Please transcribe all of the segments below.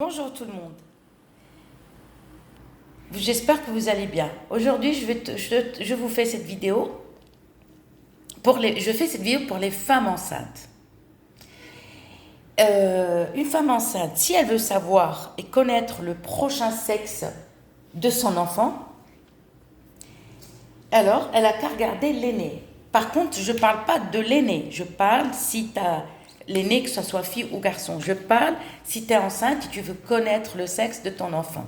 Bonjour tout le monde, j'espère que vous allez bien. Aujourd'hui, je vous fais cette vidéo je fais cette vidéo pour les femmes enceintes. Une femme enceinte, si elle veut savoir et connaître le prochain sexe de son enfant, alors elle a qu'à regarder l'aîné. Par contre, je ne parle pas de l'aîné, je parle si tu as l'aîné, que ce soit fille ou garçon. Je parle si tu es enceinte et tu veux connaître le sexe de ton enfant.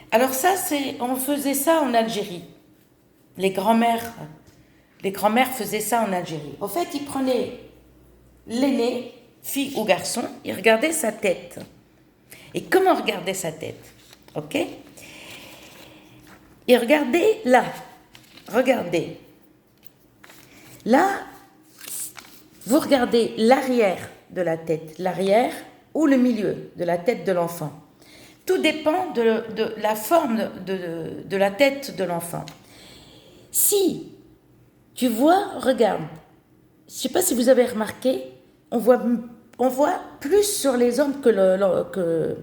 Alors ça, on faisait ça en Algérie. Les grands-mères faisaient ça en Algérie. Au fait, ils prenaient l'aîné, fille ou garçon, ils regardaient sa tête. Et comment regarder sa tête? Ok? Ils regardaient là. Regardez. Là, vous regardez l'arrière de la tête, l'arrière ou le milieu de la tête de l'enfant. Tout dépend de la forme de la tête de l'enfant. Si tu vois, regarde, je ne sais pas si vous avez remarqué, on voit plus sur les hommes que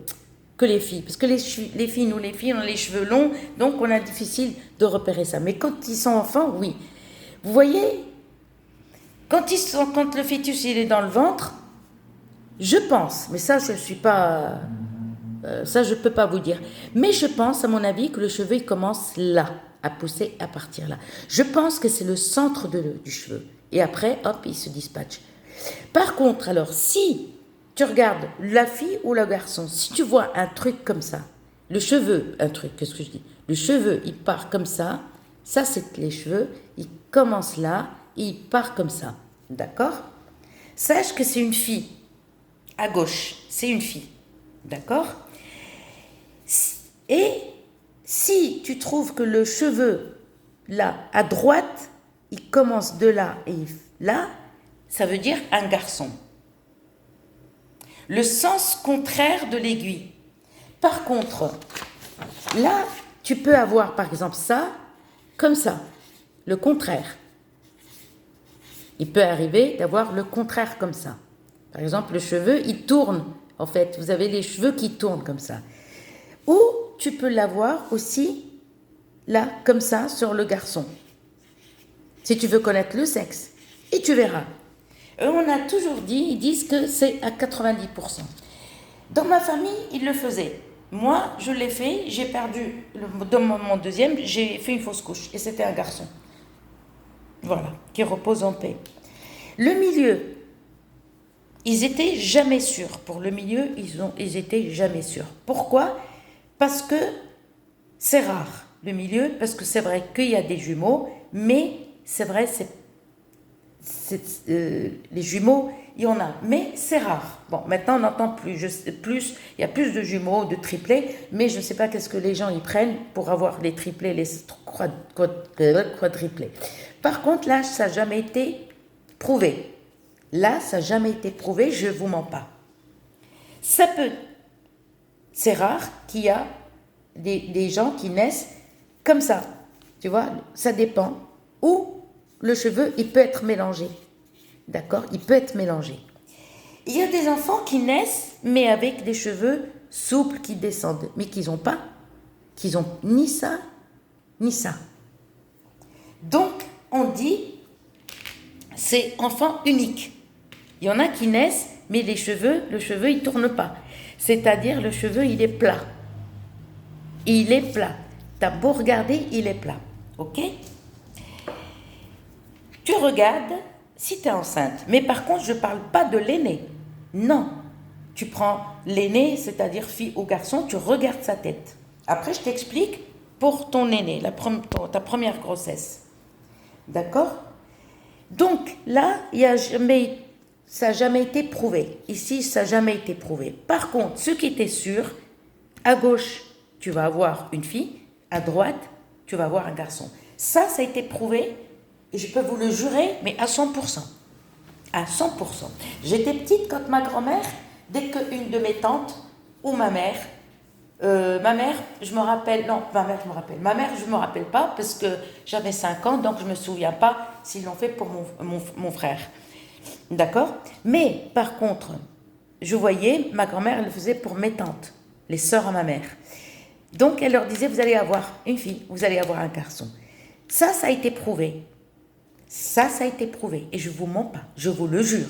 les filles. Parce que les filles, on a les cheveux longs, donc on a difficile de repérer ça. Mais quand ils sont enfants, oui. Vous voyez, quand le fœtus il est dans le ventre, je pense, mais ça je ne suis pas... ça, je ne peux pas vous dire. Mais je pense, à mon avis, que le cheveu, il commence là, à pousser, à partir là. Je pense que c'est le centre du cheveu. Et après, hop, il se dispatche. Par contre, alors, si tu regardes la fille ou le garçon, si tu vois un truc comme ça, le cheveu, qu'est-ce que je dis? Le cheveu, il part comme ça c'est les cheveux, il commence là, et il part comme ça. D'accord? Sache que c'est une fille. À gauche, c'est une fille. D'accord? Et si tu trouves que le cheveu, là, à droite, il commence de là et là, ça veut dire un garçon. Le sens contraire de l'aiguille. Par contre, là, tu peux avoir, par exemple, ça, comme ça, le contraire. Il peut arriver d'avoir le contraire comme ça. Par exemple, le cheveu, il tourne. En fait, vous avez les cheveux qui tournent comme ça. Ou tu peux l'avoir aussi, là, comme ça, sur le garçon. Si tu veux connaître le sexe. Et tu verras. On a toujours dit, ils disent que c'est à 90%. Dans ma famille, ils le faisaient. Moi, je l'ai fait, j'ai perdu, dans mon deuxième, j'ai fait une fausse couche. Et c'était un garçon. Voilà, qui repose en paix. Le milieu, ils étaient jamais sûrs. Pour le milieu, ils étaient jamais sûrs. Pourquoi? Parce que c'est rare, le milieu, parce que c'est vrai qu'il y a des jumeaux, mais c'est vrai, les jumeaux, il y en a, mais c'est rare. Bon, maintenant on n'entend plus, il y a plus de jumeaux, de triplés, mais je ne sais pas qu'est-ce que les gens y prennent pour avoir les triplés, les quadruplés. Par contre, là, ça n'a jamais été prouvé. Là, ça n'a jamais été prouvé, je ne vous mens pas. C'est rare qu'il y a des gens qui naissent comme ça. Tu vois, ça dépend. Ou le cheveu, il peut être mélangé. D'accord? Il peut être mélangé. Il y a des enfants qui naissent, mais avec des cheveux souples qui descendent, mais qu'ils n'ont ni ça, ni ça. Donc, on dit, c'est enfant unique. Il y en a qui naissent, mais le cheveu, il ne tourne pas. C'est-à-dire, le cheveu, il est plat. Il est plat. Tu as beau regarder, il est plat. Ok? Tu regardes si tu es enceinte. Mais par contre, je ne parle pas de l'aîné. Non. Tu prends l'aîné, c'est-à-dire fille ou garçon, tu regardes sa tête. Après, je t'explique pour ton aîné, ta première grossesse. D'accord? Donc, là, ça n'a jamais été prouvé. Ici, ça n'a jamais été prouvé. Par contre, ce qui était sûr, à gauche, tu vas avoir une fille, à droite, tu vas avoir un garçon. Ça a été prouvé, et je peux vous le jurer, mais à 100%. À 100%. J'étais petite quand ma grand-mère, dès qu'une de mes tantes, ou ma mère, je me rappelle pas, parce que j'avais 5 ans, donc je ne me souviens pas s'ils l'ont fait pour mon frère. D'accord? Mais, par contre, je voyais, ma grand-mère, elle le faisait pour mes tantes, les sœurs à ma mère. Donc, elle leur disait, vous allez avoir une fille, vous allez avoir un garçon. Ça a été prouvé. Ça a été prouvé. Et je ne vous mens pas, je vous le jure.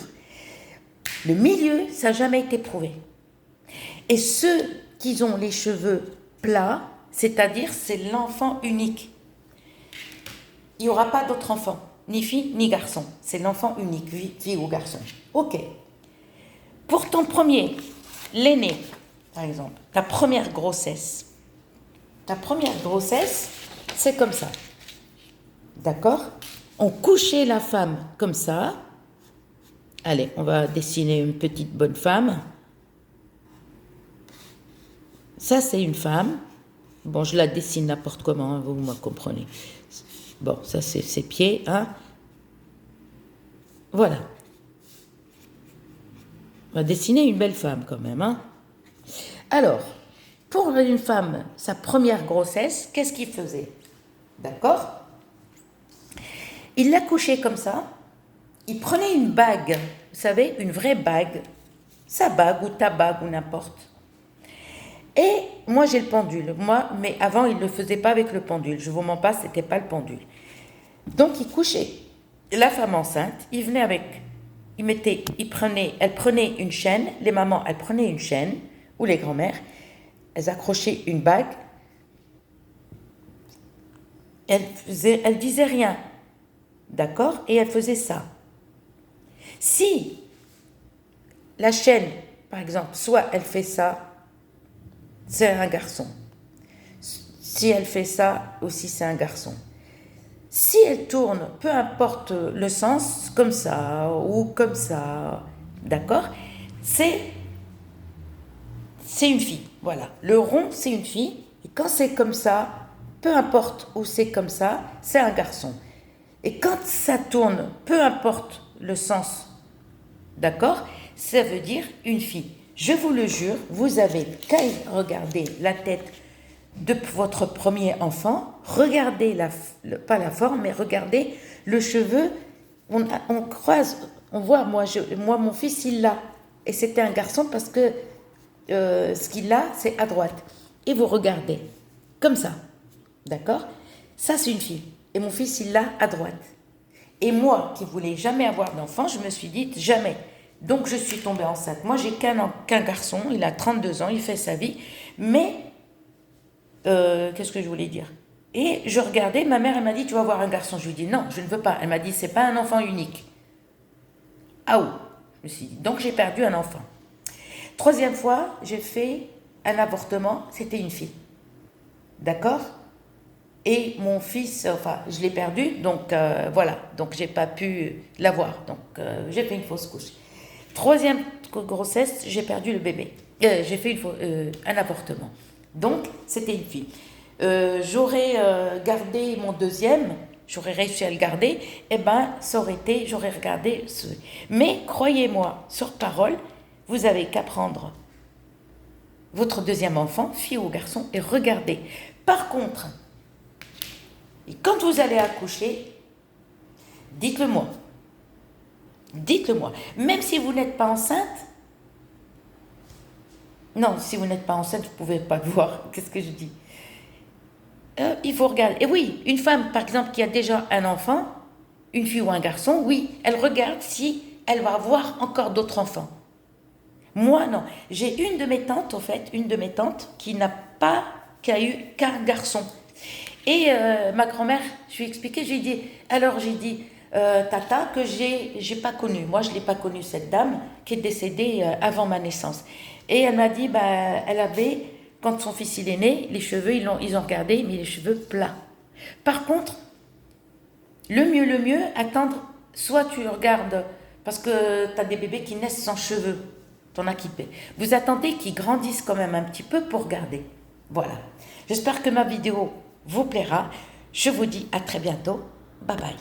Le milieu, ça n'a jamais été prouvé. Et ceux qui ont les cheveux plats, c'est-à-dire c'est l'enfant unique. Il n'y aura pas d'autre enfant, ni fille ni garçon. C'est l'enfant unique, fille ou garçon. Ok. Pour ton premier, l'aîné, par exemple, ta première grossesse, c'est comme ça. D'accord? On couchait la femme comme ça. Allez, on va dessiner une petite bonne femme. Ça, c'est une femme. Bon, je la dessine n'importe comment, hein, vous me comprenez. Bon, ça, c'est ses pieds, hein. Voilà. On va dessiner une belle femme quand même, hein. Alors, pour une femme, sa première grossesse, qu'est-ce qu'il faisait? D'accord? Il la couchait comme ça. Il prenait une bague, vous savez, une vraie bague, sa bague ou ta bague ou n'importe. Et moi j'ai le pendule, mais avant il ne le faisait pas avec le pendule, je ne vous mens pas, ce n'était pas le pendule. Donc il couchait la femme enceinte, il venait avec, elle prenait une chaîne, les mamans elles prenaient une chaîne, ou les grand-mères, elles accrochaient une bague, elles disaient rien, d'accord, et elles faisaient ça. Si la chaîne, par exemple, soit elle fait ça, c'est un garçon. Si elle fait ça, aussi c'est un garçon. Si elle tourne, peu importe le sens, comme ça ou comme ça, d'accord, c'est une fille, voilà. Le rond, c'est une fille, et quand c'est comme ça, peu importe où c'est comme ça, c'est un garçon. Et quand ça tourne, peu importe le sens, d'accord, ça veut dire une fille. Je vous le jure, vous avez qu'à regarder la tête de votre premier enfant, regardez pas la forme, mais regardez le cheveu, on croise, on voit, moi mon fils il l'a, et c'était un garçon parce que ce qu'il a c'est à droite, et vous regardez, comme ça, d'accord, ça c'est une fille, et mon fils il l'a à droite, et moi qui voulais jamais avoir d'enfant, je me suis dit jamais. Donc je suis tombée enceinte. Moi j'ai qu'un garçon, il a 32 ans, il fait sa vie, mais qu'est-ce que je voulais dire? Et je regardais, ma mère elle m'a dit tu vas avoir un garçon. Je lui ai dit non, je ne veux pas. Elle m'a dit c'est pas un enfant unique. Ah oui, je me suis dit, donc j'ai perdu un enfant. Troisième fois, j'ai fait un avortement, c'était une fille. D'accord? Et mon fils, enfin, je l'ai perdu, donc voilà, donc j'ai pas pu l'avoir, donc j'ai fait une fausse couche. Troisième grossesse, j'ai perdu le bébé, j'ai fait un avortement, donc c'était une fille. J'aurais gardé mon deuxième, j'aurais réussi à le garder, et ben ça aurait été, j'aurais regardé ce. Mais croyez-moi, sur parole, vous avez qu'à prendre votre deuxième enfant, fille ou garçon, et regardez. Par contre, et quand vous allez accoucher, dites-le moi. Dites-le moi. Même si vous n'êtes pas enceinte, non, si vous n'êtes pas enceinte, vous ne pouvez pas le voir. Qu'est-ce que je dis? Il faut regarder. Et oui, une femme, par exemple, qui a déjà un enfant, une fille ou un garçon, oui, elle regarde si elle va avoir encore d'autres enfants. Moi, non. J'ai une de mes tantes, en fait, qui a eu qu'un garçon. Et ma grand-mère, je lui ai expliqué, j'ai dit, tata, que j'ai pas connu. Moi, je l'ai pas connue, cette dame qui est décédée avant ma naissance. Et elle m'a dit, elle avait, quand son fils il est né, les cheveux, ils ont regardé, mais les cheveux plats. Par contre, le mieux, attendre, soit tu regardes, parce que tu as des bébés qui naissent sans cheveux, t'en as qui paient. Vous attendez qu'ils grandissent quand même un petit peu pour regarder. Voilà. J'espère que ma vidéo vous plaira. Je vous dis à très bientôt. Bye bye.